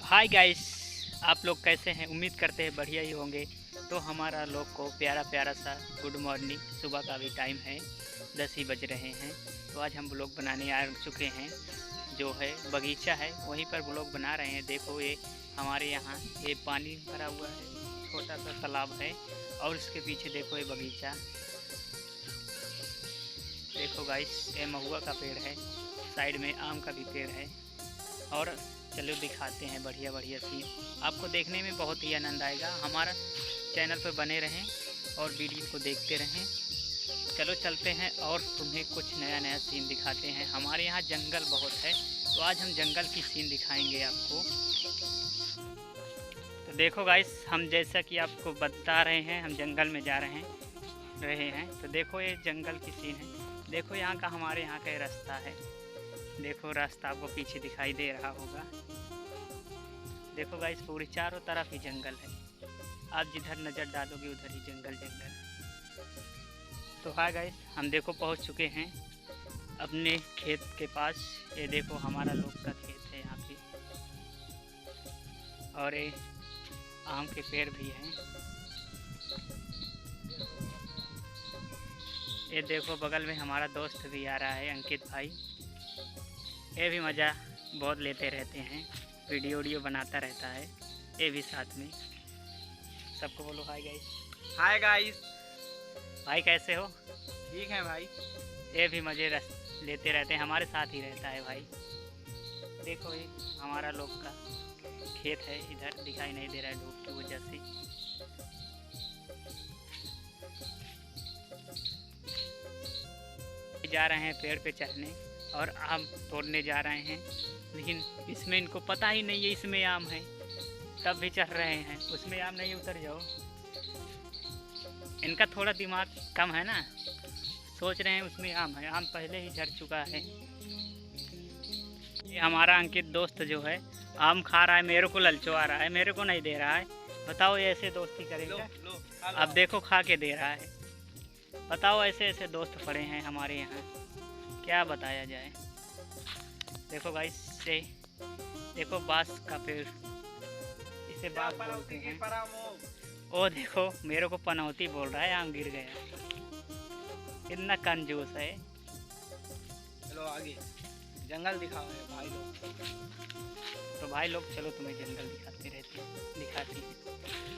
Hi guys, आप लोग कैसे हैं? उम्मीद करते हैं बढ़िया ही होंगे। तो हमारा लोग को प्यारा प्यारा सा गुड मॉर्निंग। सुबह का भी टाइम है, 10 ही बज रहे हैं। तो आज हम ब्लॉग बनाने आ चुके हैं, जो है बगीचा है वहीं पर ब्लॉग बना रहे हैं। देखो ये हमारे यहाँ ये पानी भरा हुआ है, छोटा सा तालाब है और इसके पीछे देखो ये बगीचा। देखो गाइस, ये महुआ का पेड़ है, साइड में आम का भी पेड़ है। और चलो दिखाते हैं बढ़िया बढ़िया सीन, आपको देखने में बहुत ही आनंद आएगा। हमारा चैनल पर बने रहें और वीडियो को देखते रहें। चलो चलते हैं और तुम्हें कुछ नया नया सीन दिखाते हैं। हमारे यहाँ जंगल बहुत है, तो आज हम जंगल की सीन दिखाएंगे आपको। तो देखो गाइस, हम जैसा कि आपको बता रहे हैं, हम जंगल में जा रहे हैं। तो देखो ये जंगल की सीन है। देखो यहाँ का, हमारे यहाँ का ये रास्ता है। देखो रास्ता आपको पीछे दिखाई दे रहा होगा। देखो गाइस, पूरी चारों तरफ ही जंगल है। आप जिधर नज़र डालोगे उधर ही जंगल जंगल। तो हाँ गाइस, हम देखो पहुंच चुके हैं अपने खेत के पास। ये देखो हमारा लोग का खेत है यहाँ पे, और ये आम के पेड़ भी हैं। ये देखो बगल में हमारा दोस्त भी आ रहा है, अंकित भाई। ये भी मज़ा बहुत लेते रहते हैं, वीडियो बनाता रहता है। ये भी साथ में। सबको बोलो हाय गाइस। Hi guys. भाई कैसे हो? ठीक है भाई। ये भी मज़े लेते रहते हैं, हमारे साथ ही रहता है भाई। देखो ये हमारा लोग का खेत है, इधर दिखाई नहीं दे रहा है धूप की वजह से। जा रहे हैं पेड़ पे चढ़ने और आम तोड़ने जा रहे हैं, लेकिन इसमें इनको पता ही नहीं है इसमें आम है, तब भी चढ़ रहे हैं। उसमें आम नहीं, उतर जाओ। इनका थोड़ा दिमाग कम है ना, सोच रहे हैं उसमें आम है, आम पहले ही झड़ चुका है। ये हमारा अंकित दोस्त जो है आम खा रहा है, मेरे को ललचवा रहा है, मेरे को नहीं दे रहा है। बताओ ये ऐसे दोस्ती करेगा? अब देखो खा के दे रहा है। बताओ, ऐसे ऐसे दोस्त पड़े हैं हमारे यहाँ, क्या बताया जाए। देखो गाइस, से देखो बांस का पेड़, इसे बांस बोलते हैं। ओ देखो मेरे को पनौती बोल रहा है, आम गिर गया। कितना कंजूस है। चलो आगे जंगल दिखाओ भाई लोग। तो भाई लोग चलो तुम्हें जंगल दिखाती हैं।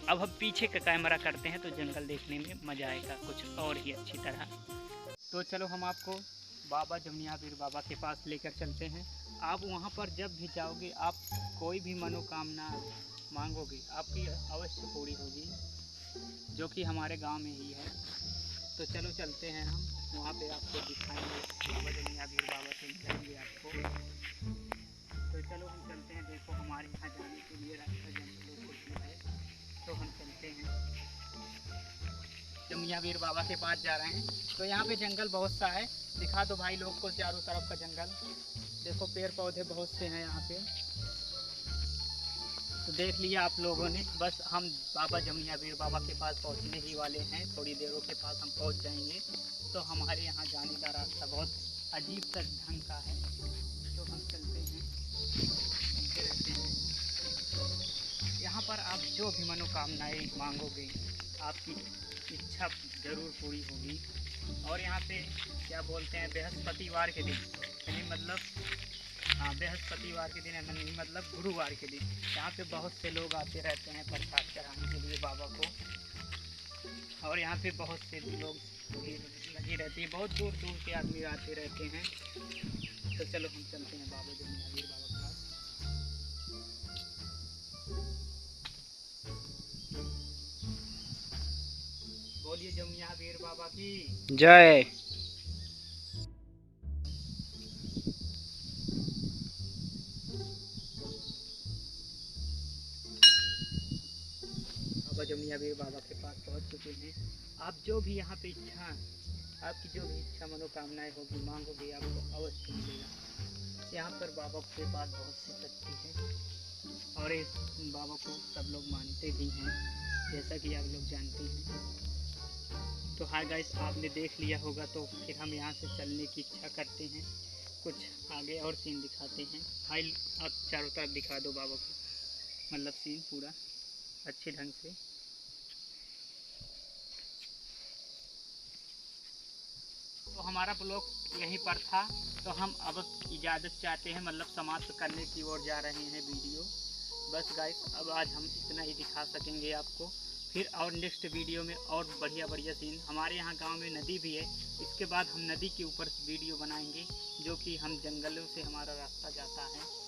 अब हम पीछे का कैमरा करते हैं तो जंगल देखने में मज़ा आएगा कुछ और ही अच्छी तरह। तो चलो हम आपको बाबा जमुनिया वीर बाबा के पास लेकर चलते हैं। आप वहाँ पर जब भी जाओगे, आप कोई भी मनोकामना मांगोगे आपकी अवश्य पूरी होगी, जो कि हमारे गांव में ही है। तो चलो चलते हैं हम वहाँ पे, आपको दिखाएंगे बाबा जमुनिया वीर बाबा से मिलाएंगे आपको। तो चलो हम चलते हैं। देखो हमारे यहाँ जाने के लिए रास्ता जंगलों को है, तो हम चलते हैं। जमुनिया वीर बाबा के पास जा रहे हैं। तो यहाँ पे जंगल बहुत सा है, दिखा दो भाई लोग को चारों तरफ का जंगल। देखो पेड़ पौधे बहुत से हैं यहाँ पे, तो देख लिया आप लोगों ने। बस हम बाबा जमुनिया वीर बाबा के पास पहुँचने ही वाले हैं, थोड़ी देरों के पास हम पहुँच जाएंगे। तो हमारे यहाँ जाने का रास्ता बहुत अजीब सा ढंग का है, तो हम चलते हैं, घूमते रहते हैं। यहाँ पर आप जो भी मनोकामनाएँ मांगोगे आपकी इच्छा ज़रूर पूरी होगी। और यहाँ पे क्या बोलते हैं, बृहस्पतिवार के दिन, यानी मतलब हाँ बृहस्पतिवार के दिन, नहीं मतलब गुरुवार के दिन, यहाँ पे बहुत से लोग आते रहते हैं प्रसाद चढ़ाने के लिए बाबा को। और यहाँ पे बहुत से लोग भीड़ लगी रहती है, बहुत दूर दूर के आदमी आते रहते हैं। तो चलो हम चलते हैं बाबा जमुनिया वीर बाबा के पास। बोलिए जमुनिया वीर बाबा की जय। बाबा जमुनिया वीर बाबा के पास पहुंच चुके हैं। आप जो भी यहाँ पे इच्छा, आपकी जो भी इच्छा मनोकामनाएं होगी मांगोगे आपको अवश्य मिलेगा। यहाँ पर बाबा के पास बहुत सी शक्ति है और इस बाबा को सब लोग मानते भी हैं, जैसा कि आप लोग जानते हैं। तो हाय गाइस, आपने देख लिया होगा, तो फिर हम यहाँ से चलने की इच्छा करते हैं। कुछ आगे और सीन दिखाते हैं। भाई आप चारों तरफ दिखा दो बाबा को। मतलब सीन पूरा अच्छे ढंग से। तो हमारा ब्लॉग यहीं पर था, तो हम अब इजाज़त चाहते हैं, मतलब समाप्त करने की ओर जा रहे हैं वीडियो। बस गाइस, अब आज हम इतना ही दिखा सकेंगे आपको। फिर और नेक्स्ट वीडियो में और बढ़िया बढ़िया सीन। हमारे यहाँ गांव में नदी भी है, इसके बाद हम नदी के ऊपर वीडियो बनाएंगे, जो कि हम जंगलों से हमारा रास्ता जाता है।